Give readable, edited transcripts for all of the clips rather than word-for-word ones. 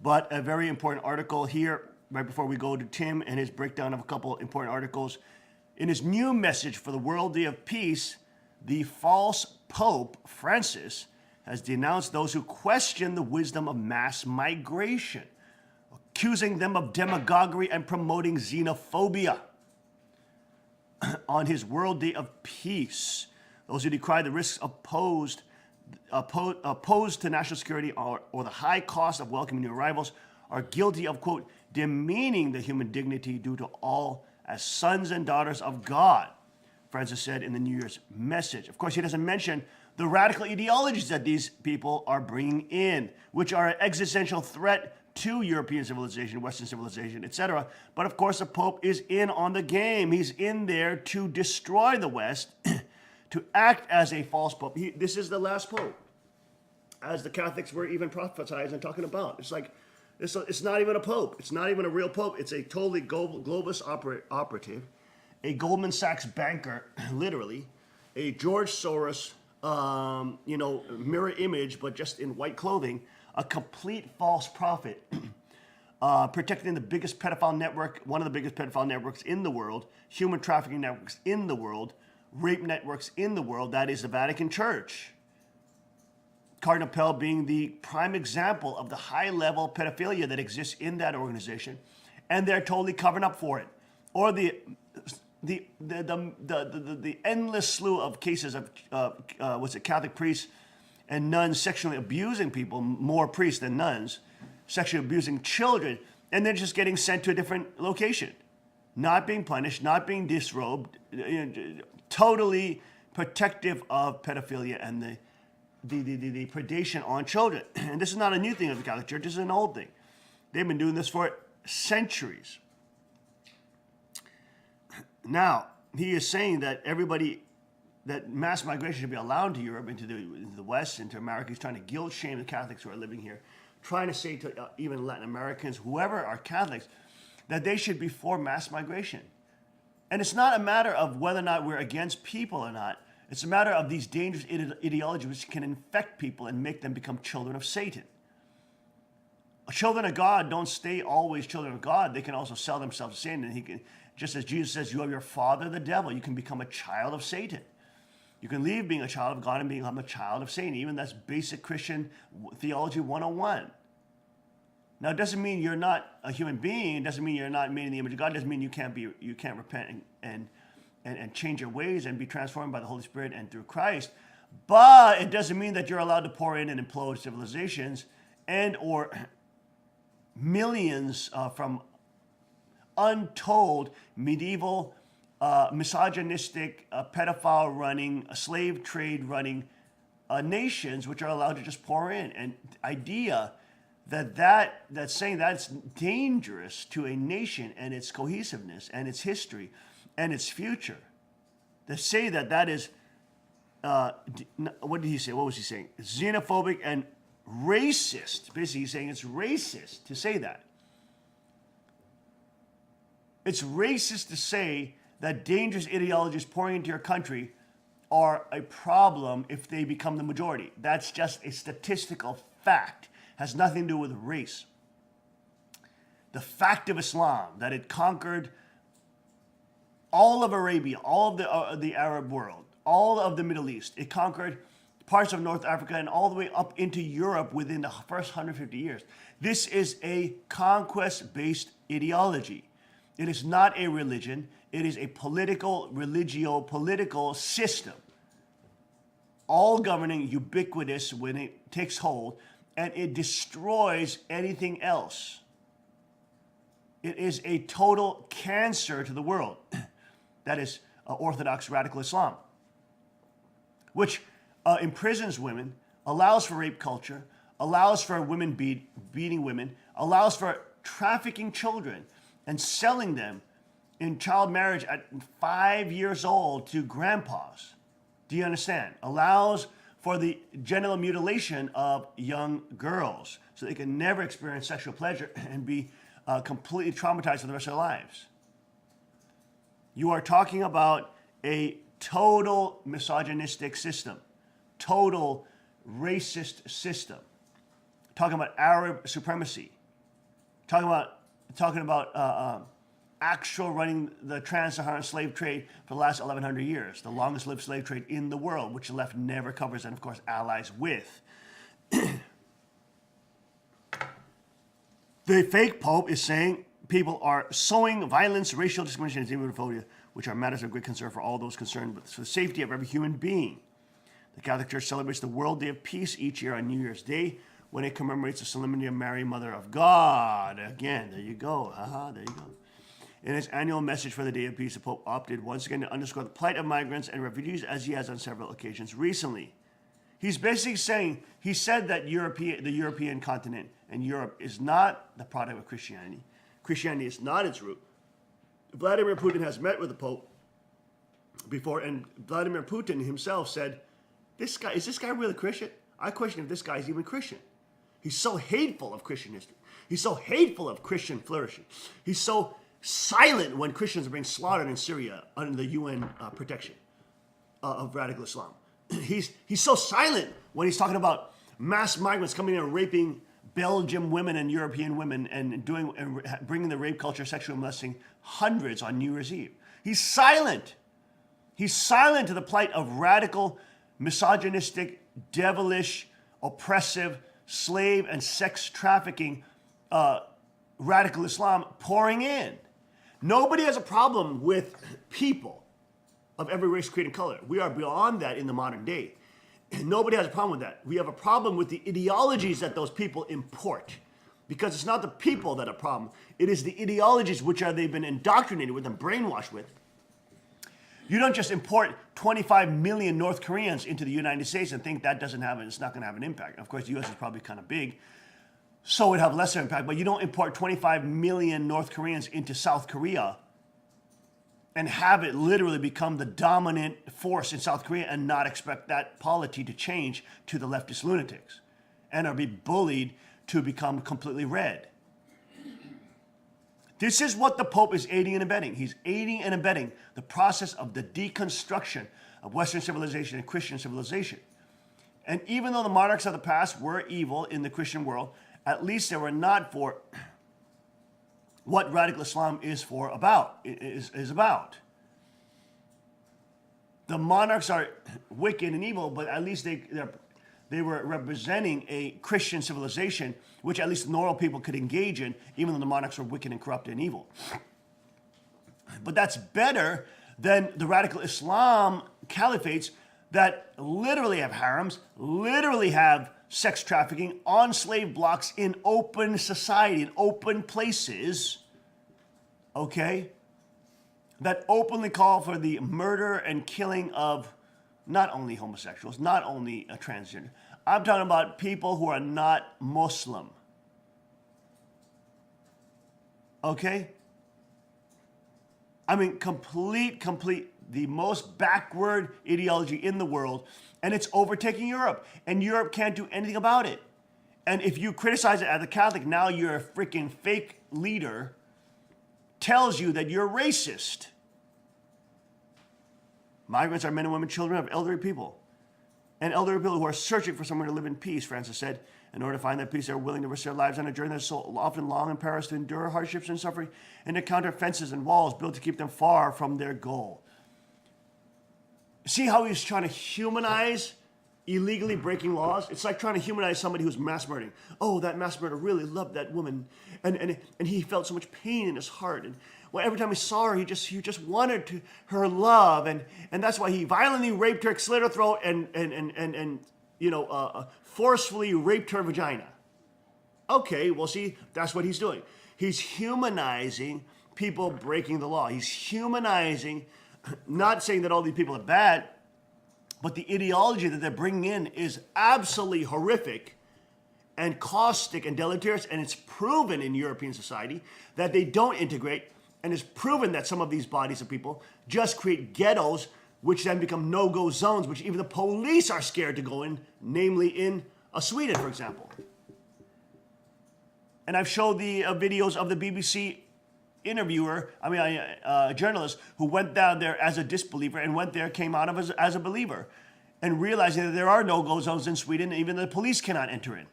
But a very important article here, right before we go to Tim and his breakdown of a couple important articles. In his new message for the World Day of Peace, the false Pope Francis has denounced those who question the wisdom of mass migration, accusing them of demagoguery and promoting xenophobia. On his World Day of Peace, those who decry the risks opposed to national security or the high cost of welcoming new arrivals are guilty of, quote, demeaning the human dignity due to all as sons and daughters of God, Francis said in the New Year's message. Of course, he doesn't mention the radical ideologies that these people are bringing in, which are an existential threat to European civilization, Western civilization, etc. But of course, the Pope is in on the game. He's in there to destroy the West, to act as a false Pope. This is the last Pope, as the Catholics were even prophesying and talking about. It's like, it's not even a Pope. It's not even a real Pope. It's a totally globalist operative, a Goldman Sachs banker, literally, a George Soros, mirror image, but just in white clothing, a complete false prophet, protecting the biggest pedophile network, one of the biggest pedophile networks in the world, human trafficking networks in the world, rape networks in the world, that is the Vatican Church. Cardinal Pell being the prime example of the high-level pedophilia that exists in that organization, and they're totally covering up for it. Or the endless slew of cases of Catholic priests and nuns sexually abusing people, more priests than nuns, sexually abusing children, and then just getting sent to a different location, not being punished, not being disrobed, totally protective of pedophilia and the predation on children. And this is not a new thing of the Catholic Church. This is an old thing. They've been doing this for centuries. Now, he is saying that that mass migration should be allowed to Europe, into the West, into America. He's trying to guilt shame the Catholics who are living here, trying to say to even Latin Americans, whoever are Catholics, that they should be for mass migration. And it's not a matter of whether or not we're against people or not. It's a matter of these dangerous ideologies which can infect people and make them become children of Satan. Children of God don't stay always children of God. They can also sell themselves to Satan. And he can, just as Jesus says, you have your father, the devil. You can become a child of Satan. You can leave being a child of God and become a child of Satan. Even that's basic Christian theology 101. Now, it doesn't mean you're not a human being. It doesn't mean you're not made in the image of God. It doesn't mean you can't repent and change your ways and be transformed by the Holy Spirit and through Christ. But it doesn't mean that you're allowed to pour in and implode civilizations and or millions from untold medieval, misogynistic, pedophile running, slave trade running nations which are allowed to just pour in. And idea that's saying that's dangerous to a nation and its cohesiveness and its history and its future. To say that is, what did he say? What was he saying? Xenophobic and racist. Basically, he's saying it's racist to say that. It's racist to say that dangerous ideologies pouring into your country are a problem if they become the majority. That's just a statistical fact. Has nothing to do with race. The fact of Islam, that it conquered all of Arabia, all of the Arab world, all of the Middle East. It conquered parts of North Africa and all the way up into Europe within the first 150 years. This is a conquest-based ideology. It is not a religion. It is a religio-political system, all governing, ubiquitous when it takes hold, and it destroys anything else. It is a total cancer to the world. That is Orthodox radical Islam, which imprisons women, allows for rape culture, allows for women beating women, allows for trafficking children and selling them in child marriage at 5 years old to grandpas. Do you understand? Allows for the genital mutilation of young girls so they can never experience sexual pleasure and be completely traumatized for the rest of their lives. You are talking about a total misogynistic system, total racist system, talking about Arab supremacy, talking about actual running the trans-Saharan slave trade for the last 1,100 years, the longest lived slave trade in the world, which the left never covers and, of course, allies with. The fake Pope is saying people are sowing violence, racial discrimination, and xenophobia, which are matters of great concern for all those concerned with the safety of every human being. The Catholic Church celebrates the World Day of Peace each year on New Year's Day when it commemorates the Solemnity of Mary, Mother of God. Again, there you go. There you go. In his annual message for the Day of Peace, the Pope opted once again to underscore the plight of migrants and refugees, as he has on several occasions recently. He's basically saying, he said that the European continent and Europe is not the product of Christianity. Christianity is not its root. Vladimir Putin has met with the Pope before, and Vladimir Putin himself said, is this guy really Christian? I question if this guy is even Christian. He's so hateful of Christian history. He's so hateful of Christian flourishing. He's so silent when Christians are being slaughtered in Syria under the UN protection of radical Islam. He's so silent when he's talking about mass migrants coming in and raping Belgian women and European women and bringing the rape culture, sexually molesting hundreds on New Year's Eve. He's silent. He's silent to the plight of radical, misogynistic, devilish, oppressive, slave and sex trafficking radical Islam pouring in. Nobody has a problem with people of every race, creed, and color. We are beyond that in the modern day. Nobody has a problem with that. We have a problem with the ideologies that those people import, because it's not the people that are a problem. It is the ideologies which they've been indoctrinated with and brainwashed with. You don't just import 25 million North Koreans into the United States and think that it's not going to have an impact. Of course, the U.S. is probably kind of big, so it would have lesser impact, but you don't import 25 million North Koreans into South Korea and have it literally become the dominant force in South Korea and not expect that polity to change to the leftist lunatics and or be bullied to become completely red. This is what the Pope is aiding and abetting. He's aiding and abetting the process of the deconstruction of Western civilization and Christian civilization. And even though the monarchs of the past were evil in the Christian world, at least they were not for what radical Islam is about. The monarchs are wicked and evil, but at least they were representing a Christian civilization, which at least normal people could engage in, even though the monarchs were wicked and corrupt and evil. But that's better than the radical Islam caliphates that literally have harems, literally have sex trafficking on slave blocks in open society, in open places, okay, that openly call for the murder and killing of not only homosexuals, not only a transgender. I'm talking about people who are not Muslim, okay? I mean, complete, the most backward ideology in the world, and it's overtaking Europe, and Europe can't do anything about it. And if you criticize it as a Catholic, now you're a freaking fake leader, tells you that you're racist. Migrants are men and women, children of elderly people, and elderly people who are searching for somewhere to live in peace, Francis said. In order to find that peace, they're willing to risk their lives on a journey that's so often long and perilous, to endure hardships and suffering, and to encounter fences and walls built to keep them far from their goal. See how he's trying to humanize illegally breaking laws? It's like trying to humanize somebody who's mass murdering. Oh, that mass murderer really loved that woman, and he felt so much pain in his heart. And well, every time he saw her, he just wanted her love, and that's why he violently raped her, slit her throat, and forcefully raped her vagina. Okay, well, see, that's what he's doing. He's humanizing people breaking the law. He's humanizing. Not saying that all these people are bad, but the ideology that they're bringing in is absolutely horrific and caustic and deleterious, and it's proven in European society that they don't integrate, and it's proven that some of these bodies of people just create ghettos, which then become no-go zones, which even the police are scared to go in, namely in Sweden, for example. And I've showed the videos of the BBC journalist who went down there as a disbeliever and went there, came out of as a believer, and realizing that there are no-go zones in Sweden, even the police cannot enter in.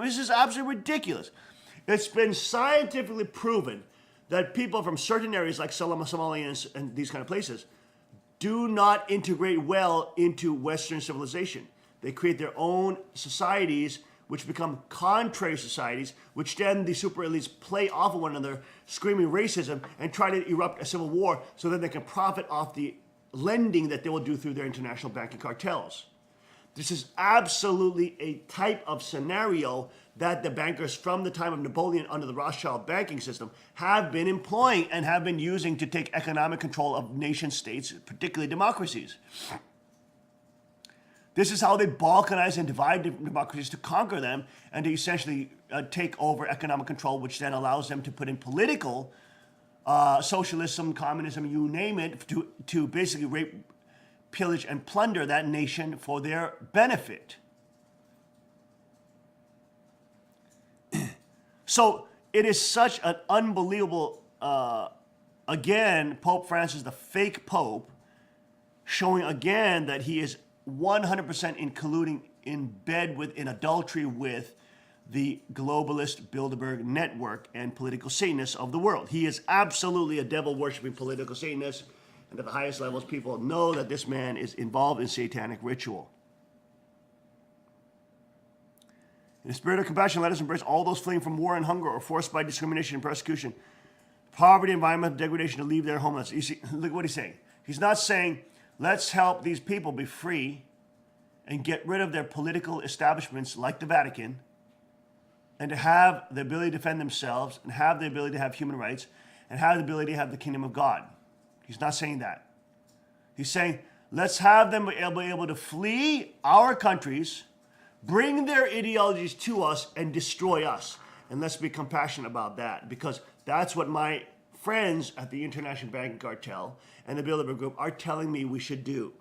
This is absolutely ridiculous. It's been scientifically proven that people from certain areas like Somalia and these kind of places do not integrate well into Western civilization. They create their own societies, which become contrary societies, which then the super elites play off of one another, screaming racism, and try to erupt a civil war so that they can profit off the lending that they will do through their international banking cartels. This is absolutely a type of scenario that the bankers from the time of Napoleon under the Rothschild banking system have been employing and have been using to take economic control of nation states, particularly democracies. This is how they balkanize and divide democracies to conquer them and to essentially take over economic control, which then allows them to put in political socialism, communism, you name it, to basically rape, pillage, and plunder that nation for their benefit. So it is such an unbelievable, again, Pope Francis, the fake Pope, showing again that he is 100% in bed with, in adultery with the globalist Bilderberg network and political Satanists of the world. He is absolutely a devil-worshipping political Satanist, and at the highest levels, people know that this man is involved in satanic ritual. In the spirit of compassion, let us embrace all those fleeing from war and hunger or forced by discrimination and persecution, poverty, environmental degradation to leave their homelands. You see, look what he's saying. He's not saying, let's help these people be free and get rid of their political establishments like the Vatican and to have the ability to defend themselves and have the ability to have human rights and have the ability to have the kingdom of God. He's not saying that. He's saying, let's have them be able to flee our countries, bring their ideologies to us, and destroy us. And let's be compassionate about that, because that's what my friends at the International Banking Cartel and the Bilderberg Group are telling me we should do.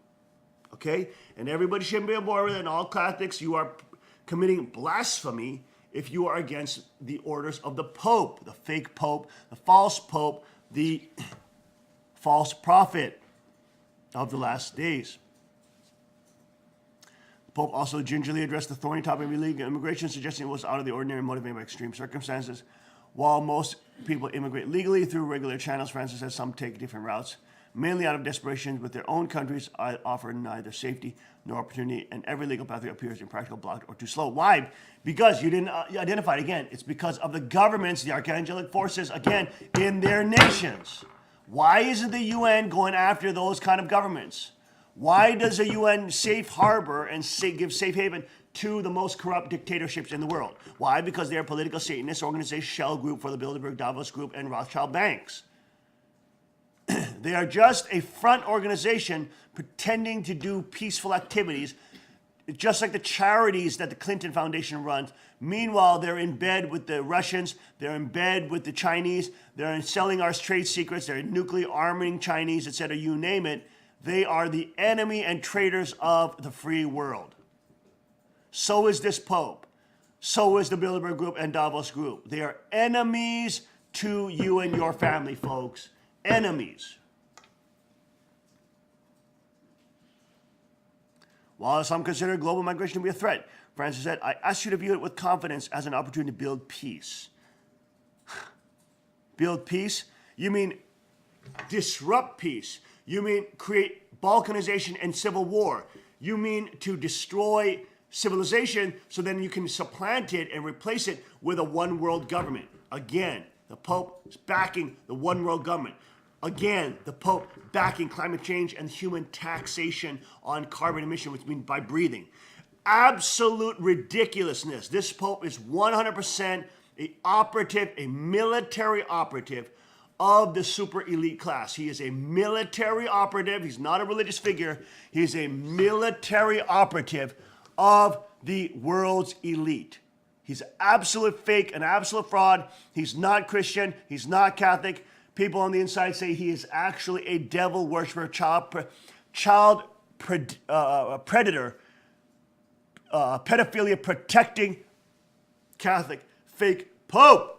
Okay? And everybody shouldn't be on board with it. And all Catholics, you are committing blasphemy if you are against the orders of the Pope, the fake Pope, the false Pope, the false prophet of the last days. The Pope also gingerly addressed the thorny topic of illegal immigration, suggesting it was out of the ordinary, motivated by extreme circumstances. While most people immigrate legally through regular channels, Francis says some take different routes, mainly out of desperation with their own countries offer neither safety nor opportunity, and every legal pathway appears impractical, blocked, or too slow. Why? Because you didn't identify it again. It's because of the governments, the archangelic forces, again, in their nations. Why isn't the UN going after those kind of governments? Why does the UN safe harbor and give safe haven to the most corrupt dictatorships in the world? Why? Because they're a political Satanist organization, shell group for the Bilderberg, Davos Group, and Rothschild banks. They are just a front organization pretending to do peaceful activities, just like the charities that the Clinton Foundation runs. Meanwhile, they're in bed with the Russians, they're in bed with the Chinese, they're selling our trade secrets, they're nuclear arming Chinese, etc., you name it. They are the enemy and traitors of the free world. So is this Pope. So is the Bilderberg Group and Davos Group. They are enemies to you and your family, folks. Enemies. While some consider global migration to be a threat, Francis said, I ask you to view it with confidence as an opportunity to build peace. Build peace? You mean disrupt peace. You mean create balkanization and civil war. You mean to destroy civilization so then you can supplant it and replace it with a one world government. Again, the Pope is backing the one world government. Again, the Pope backing climate change and human taxation on carbon emission, which means by breathing. Absolute ridiculousness. This Pope is 100% a military operative of the super elite class. He is a military operative. He's not a religious figure. He's a military operative of the world's elite. He's absolute fake, an absolute fraud. He's not Christian. He's not Catholic. People on the inside say he is actually a devil worshiper, predator, pedophilia protecting Catholic fake Pope.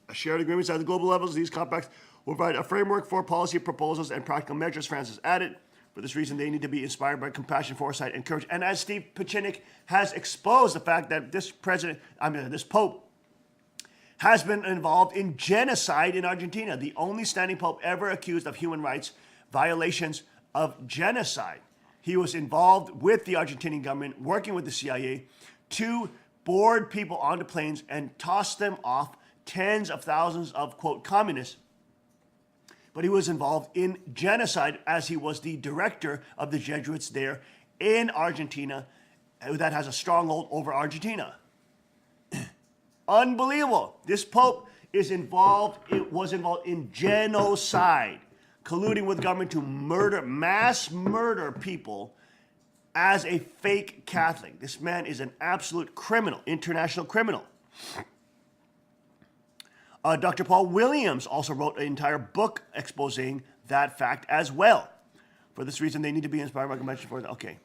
A shared agreements at the global levels, these compacts will provide a framework for policy proposals and practical measures, Francis added. For this reason, they need to be inspired by compassion, foresight, and courage. And as Steve Pieczenik has exposed the fact that this Pope has been involved in genocide in Argentina, the only standing Pope ever accused of human rights violations of genocide. He was involved with the Argentinian government, working with the CIA to board people onto planes and toss them off, tens of thousands of, quote, communists. But he was involved in genocide as he was the director of the Jesuits there in Argentina that has a stronghold over Argentina. Unbelievable. This Pope was involved in genocide, colluding with government to mass murder people as a fake Catholic. This man is an absolute criminal, international criminal. Dr. Paul Williams also wrote an entire book exposing that fact as well. For this reason, they need to be inspired by compassion for. Okay.